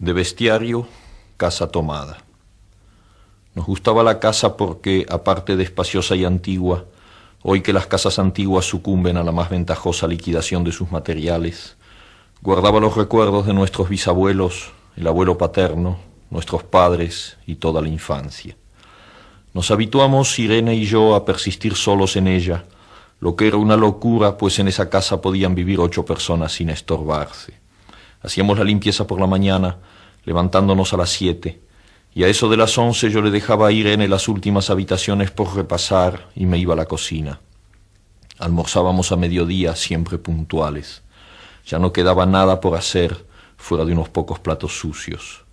De bestiario, casa tomada. Nos gustaba la casa porque, aparte de espaciosa y antigua, hoy que las casas antiguas sucumben a la más ventajosa liquidación de sus materiales, guardaba los recuerdos de nuestros bisabuelos, el abuelo paterno, nuestros padres y toda la infancia. Nos habituamos, Irene y yo, a persistir solos en ella, lo que era una locura, pues en esa casa podían vivir 8 personas sin estorbarse. Hacíamos la limpieza por la mañana, levantándonos a las 7, y a eso de las 11 yo le dejaba a Irene las últimas habitaciones por repasar y me iba a la cocina. Almorzábamos a mediodía, siempre puntuales. Ya no quedaba nada por hacer, fuera de unos pocos platos sucios.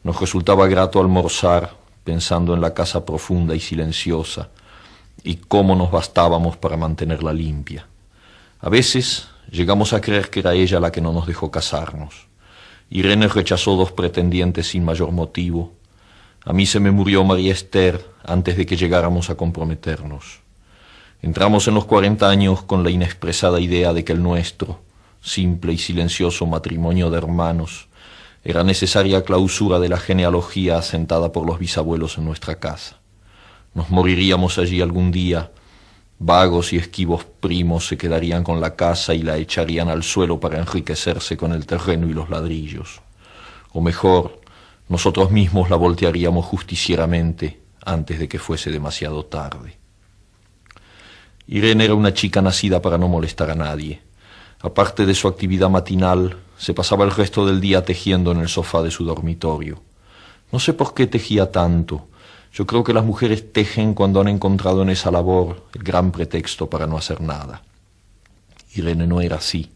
Nos resultaba grato almorzar, pensando en la casa profunda y silenciosa, y cómo nos bastábamos para mantenerla limpia. A veces llegamos a creer que era ella la que no nos dejó casarnos. Irene rechazó 2 pretendientes sin mayor motivo. A mí se me murió María Esther antes de que llegáramos a comprometernos. Entramos en los 40 años con la inexpresada idea de que el nuestro, simple y silencioso matrimonio de hermanos, era necesaria clausura de la genealogía asentada por los bisabuelos en nuestra casa. Nos moriríamos allí algún día. Vagos y esquivos primos se quedarían con la casa y la echarían al suelo para enriquecerse con el terreno y los ladrillos. O mejor, nosotros mismos la voltearíamos justicieramente antes de que fuese demasiado tarde. Irene era una chica nacida para no molestar a nadie. Aparte de su actividad matinal, se pasaba el resto del día tejiendo en el sofá de su dormitorio. No sé por qué tejía tanto. Yo creo que las mujeres tejen cuando han encontrado en esa labor el gran pretexto para no hacer nada. Irene no era así.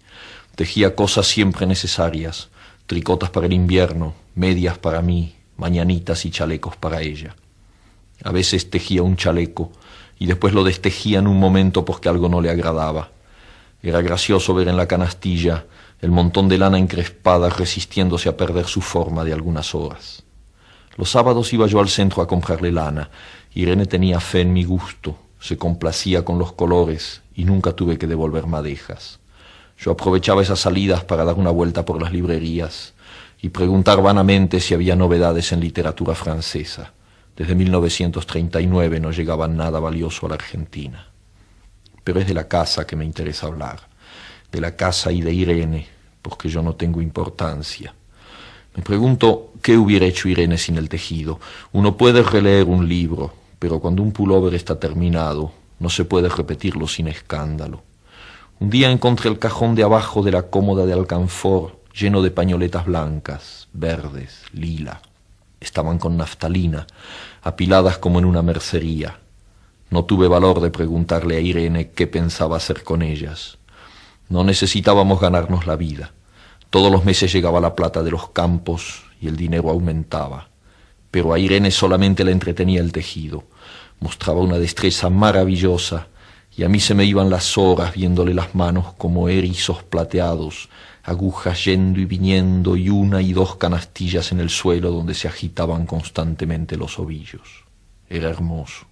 Tejía cosas siempre necesarias, tricotas para el invierno, medias para mí, mañanitas y chalecos para ella. A veces tejía un chaleco y después lo destejía en un momento porque algo no le agradaba. Era gracioso ver en la canastilla el montón de lana encrespada resistiéndose a perder su forma de algunas horas. Los sábados iba yo al centro a comprarle lana. Irene tenía fe en mi gusto, se complacía con los colores y nunca tuve que devolver madejas. Yo aprovechaba esas salidas para dar una vuelta por las librerías y preguntar vanamente si había novedades en literatura francesa. Desde 1939 no llegaba nada valioso a la Argentina. Pero es de la casa que me interesa hablar, de la casa y de Irene, porque yo no tengo importancia. Me pregunto qué hubiera hecho Irene sin el tejido. Uno puede releer un libro, pero cuando un pullover está terminado, no se puede repetirlo sin escándalo. Un día encontré el cajón de abajo de la cómoda de alcanfor lleno de pañoletas blancas, verdes, lila. Estaban con naftalina, apiladas como en una mercería. No tuve valor de preguntarle a Irene qué pensaba hacer con ellas. No necesitábamos ganarnos la vida. Todos los meses llegaba la plata de los campos y el dinero aumentaba. Pero a Irene solamente le entretenía el tejido. Mostraba una destreza maravillosa y a mí se me iban las horas viéndole las manos como erizos plateados, agujas yendo y viniendo y 1 y 2 canastillas en el suelo donde se agitaban constantemente los ovillos. Era hermoso.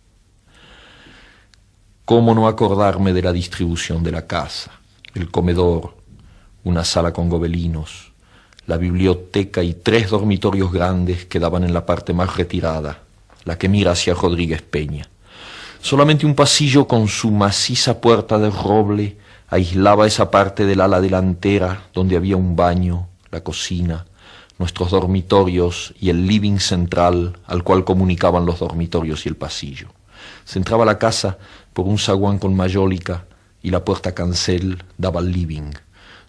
¿Cómo no acordarme de la distribución de la casa? El comedor, una sala con gobelinos, la biblioteca y 3 dormitorios grandes que daban en la parte más retirada, la que mira hacia Rodríguez Peña. Solamente un pasillo con su maciza puerta de roble aislaba esa parte del ala delantera donde había un baño, la cocina, nuestros dormitorios y el living central al cual comunicaban los dormitorios y el pasillo. Se entraba a la casa por un zaguán con mayólica y la puerta cancel daba al living.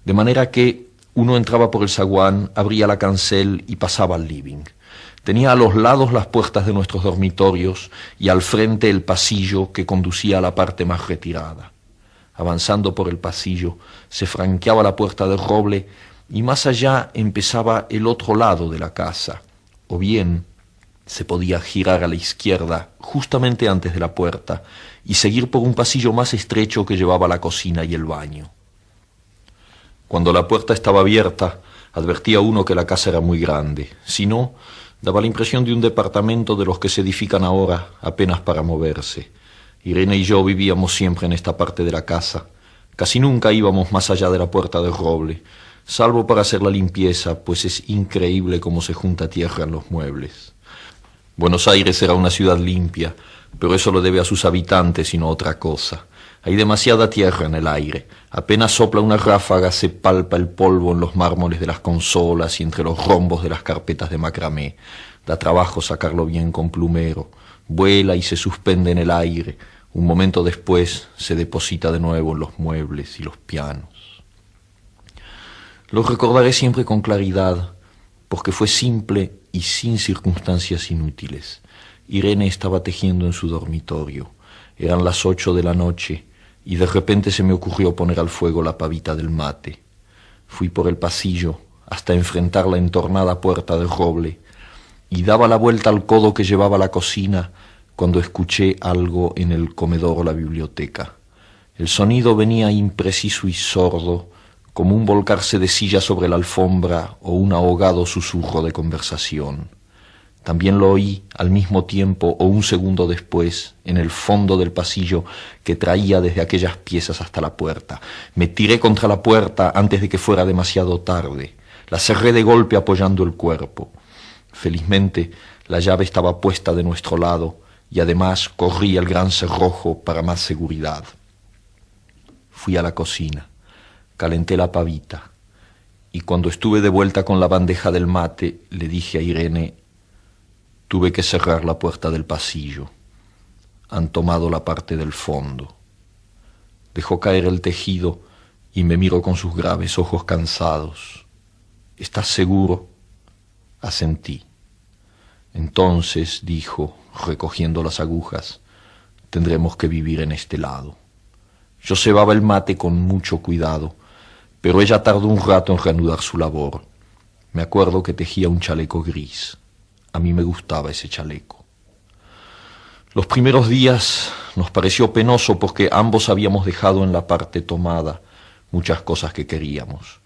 De manera que uno entraba por el zaguán, abría la cancel y pasaba al living. Tenía a los lados las puertas de nuestros dormitorios y al frente el pasillo que conducía a la parte más retirada. Avanzando por el pasillo, se franqueaba la puerta de roble y más allá empezaba el otro lado de la casa. O bien se podía girar a la izquierda justamente antes de la puerta y seguir por un pasillo más estrecho que llevaba a la cocina y el baño. Cuando la puerta estaba abierta, advertía uno que la casa era muy grande. Si no, daba la impresión de un departamento de los que se edifican ahora apenas para moverse. Irene y yo vivíamos siempre en esta parte de la casa. Casi nunca íbamos más allá de la puerta de roble. salvo para hacer la limpieza, pues es increíble cómo se junta tierra en los muebles. Buenos Aires era una ciudad limpia, pero eso lo debe a sus habitantes y no a otra cosa. Hay demasiada tierra en el aire. Apenas sopla una ráfaga, se palpa el polvo en los mármoles de las consolas y entre los rombos de las carpetas de macramé. Da trabajo sacarlo bien con plumero. Vuela y se suspende en el aire. Un momento después se deposita de nuevo en los muebles y los pianos. Lo recordaré siempre con claridad, porque fue simple y sin circunstancias inútiles. Irene estaba tejiendo en su dormitorio. Eran las 8 de la noche y de repente se me ocurrió poner al fuego la pavita del mate. Fui por el pasillo hasta enfrentar la entornada puerta de roble y daba la vuelta al codo que llevaba a la cocina cuando escuché algo en el comedor o la biblioteca. El sonido venía impreciso y sordo, como un volcarse de silla sobre la alfombra o un ahogado susurro de conversación. También lo oí al mismo tiempo o un segundo después en el fondo del pasillo que traía desde aquellas piezas hasta la puerta. Me tiré contra la puerta antes de que fuera demasiado tarde. La cerré de golpe apoyando el cuerpo. Felizmente la llave estaba puesta de nuestro lado y además corrí el gran cerrojo para más seguridad. Fui a la cocina. Calenté la pavita y cuando estuve de vuelta con la bandeja del mate le dije a Irene: tuve que cerrar la puerta del pasillo. Han tomado la parte del fondo. Dejó caer el tejido y me miró con sus graves ojos cansados. ¿Estás seguro? Asentí. Entonces, dijo, recogiendo las agujas, tendremos que vivir en este lado. Yo cebaba el mate con mucho cuidado, pero ella tardó un rato en reanudar su labor. Me acuerdo que tejía un chaleco gris. A mí me gustaba ese chaleco. Los primeros días nos pareció penoso porque ambos habíamos dejado en la parte tomada muchas cosas que queríamos.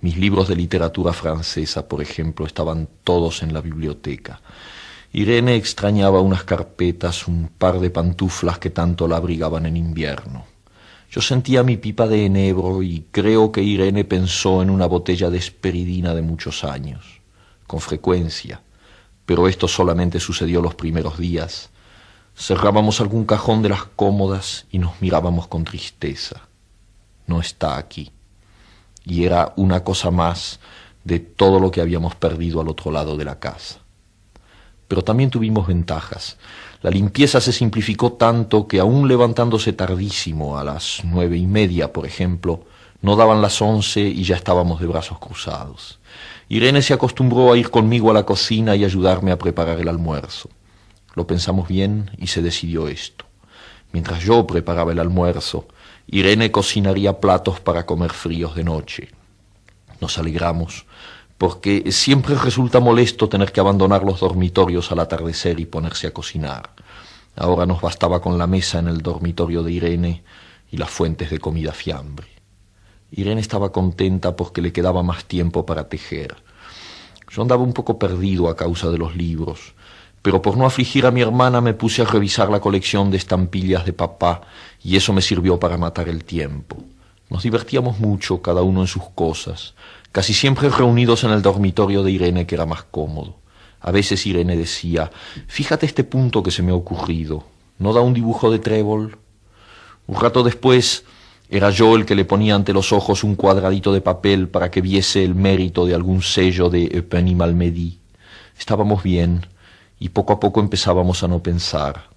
Mis libros de literatura francesa, por ejemplo, estaban todos en la biblioteca. Irene extrañaba unas carpetas, un par de pantuflas que tanto la abrigaban en invierno. Yo sentía mi pipa de enebro y creo que Irene pensó en una botella de esperidina de muchos años. Con frecuencia, pero esto solamente sucedió los primeros días. Cerrábamos algún cajón de las cómodas y nos mirábamos con tristeza. No está aquí. Y era una cosa más de todo lo que habíamos perdido al otro lado de la casa. Pero también tuvimos ventajas. La limpieza se simplificó tanto que aún levantándose tardísimo, a las 9:30, por ejemplo, no daban las 11 y ya estábamos de brazos cruzados. Irene se acostumbró a ir conmigo a la cocina y ayudarme a preparar el almuerzo. Lo pensamos bien y se decidió esto. Mientras yo preparaba el almuerzo, Irene cocinaría platos para comer fríos de noche. Nos alegramos, porque siempre resulta molesto tener que abandonar los dormitorios al atardecer y ponerse a cocinar. Ahora nos bastaba con la mesa en el dormitorio de Irene y las fuentes de comida fiambre. Irene estaba contenta porque le quedaba más tiempo para tejer. Yo andaba un poco perdido a causa de los libros, pero por no afligir a mi hermana me puse a revisar la colección de estampillas de papá y eso me sirvió para matar el tiempo. Nos divertíamos mucho, cada uno en sus cosas, casi siempre reunidos en el dormitorio de Irene, que era más cómodo. A veces Irene decía: fíjate este punto que se me ha ocurrido, ¿no da un dibujo de trébol? Un rato después era yo el que le ponía ante los ojos un cuadradito de papel para que viese el mérito de algún sello de Eupen y Malmedy. Estábamos bien y poco a poco empezábamos a no pensar.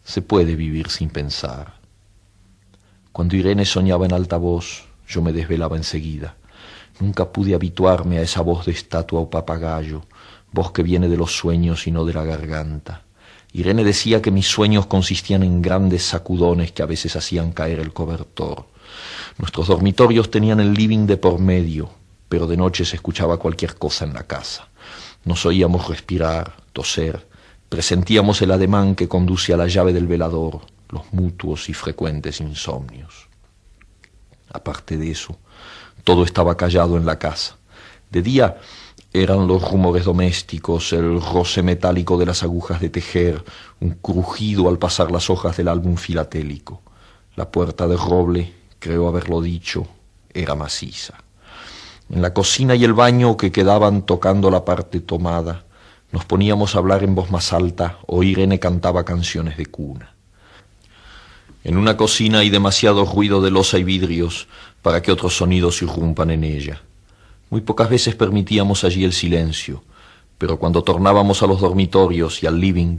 Se puede vivir sin pensar. Cuando Irene soñaba en alta voz, yo me desvelaba enseguida. Nunca pude habituarme a esa voz de estatua o papagayo, voz que viene de los sueños y no de la garganta. Irene decía que mis sueños consistían en grandes sacudones que a veces hacían caer el cobertor. Nuestros dormitorios tenían el living de por medio, pero de noche se escuchaba cualquier cosa en la casa. Nos oíamos respirar, toser, presentíamos el ademán que conduce a la llave del velador, los mutuos y frecuentes insomnios. Aparte de eso, todo estaba callado en la casa. De día eran los rumores domésticos, el roce metálico de las agujas de tejer, un crujido al pasar las hojas del álbum filatélico. La puerta de roble, creo haberlo dicho, era maciza. En la cocina y el baño que quedaban tocando la parte tomada, nos poníamos a hablar en voz más alta o Irene cantaba canciones de cuna. En una cocina hay demasiado ruido de loza y vidrios para que otros sonidos irrumpan en ella. Muy pocas veces permitíamos allí el silencio, pero cuando tornábamos a los dormitorios y al living,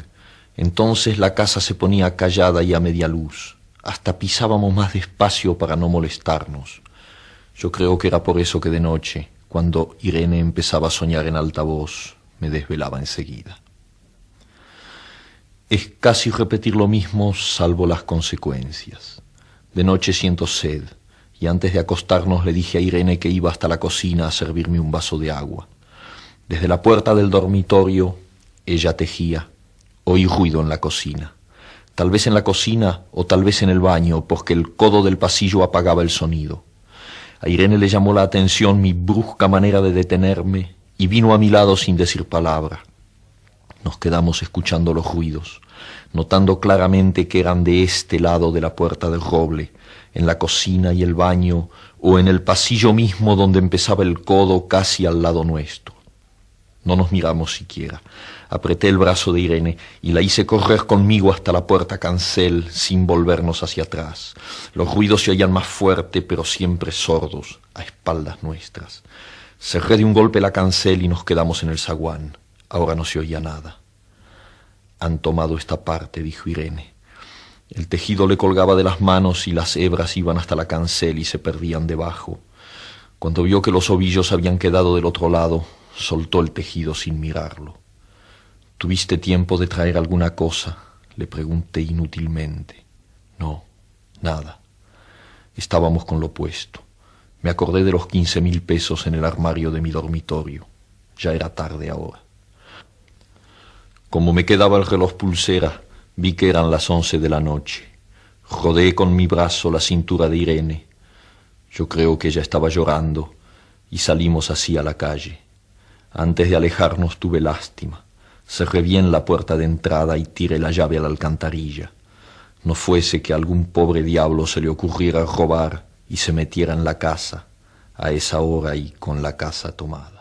entonces la casa se ponía callada y a media luz. Hasta pisábamos más despacio para no molestarnos. Yo creo que era por eso que de noche, cuando Irene empezaba a soñar en alta voz, me desvelaba enseguida. Es casi repetir lo mismo, salvo las consecuencias. De noche siento sed, y antes de acostarnos le dije a Irene que iba hasta la cocina a servirme un vaso de agua. Desde la puerta del dormitorio, ella tejía. Oí ruido en la cocina. Tal vez en la cocina o tal vez en el baño, porque el codo del pasillo apagaba el sonido. A Irene le llamó la atención mi brusca manera de detenerme y vino a mi lado sin decir palabra. Nos quedamos escuchando los ruidos, notando claramente que eran de este lado de la puerta del roble, en la cocina y el baño, o en el pasillo mismo donde empezaba el codo casi al lado nuestro. No nos miramos siquiera. Apreté el brazo de Irene y la hice correr conmigo hasta la puerta cancel sin volvernos hacia atrás. Los ruidos se oían más fuerte, pero siempre sordos, a espaldas nuestras. Cerré de un golpe la cancel y nos quedamos en el zaguán. Ahora no se oía nada. Han tomado esta parte, dijo Irene. El tejido le colgaba de las manos y las hebras iban hasta la cancel y se perdían debajo. Cuando vio que los ovillos habían quedado del otro lado, soltó el tejido sin mirarlo. ¿Tuviste tiempo de traer alguna cosa?, le pregunté inútilmente. No, nada. Estábamos con lo puesto. Me acordé de los 15.000 pesos en el armario de mi dormitorio. Ya era tarde ahora. Como me quedaba el reloj pulsera, vi que eran las 11 de la noche. Rodeé con mi brazo la cintura de Irene. Yo creo que ella estaba llorando y salimos así a la calle. Antes de alejarnos tuve lástima. Cerré bien la puerta de entrada y tiré la llave a la alcantarilla. No fuese que a algún pobre diablo se le ocurriera robar y se metiera en la casa, a esa hora y con la casa tomada.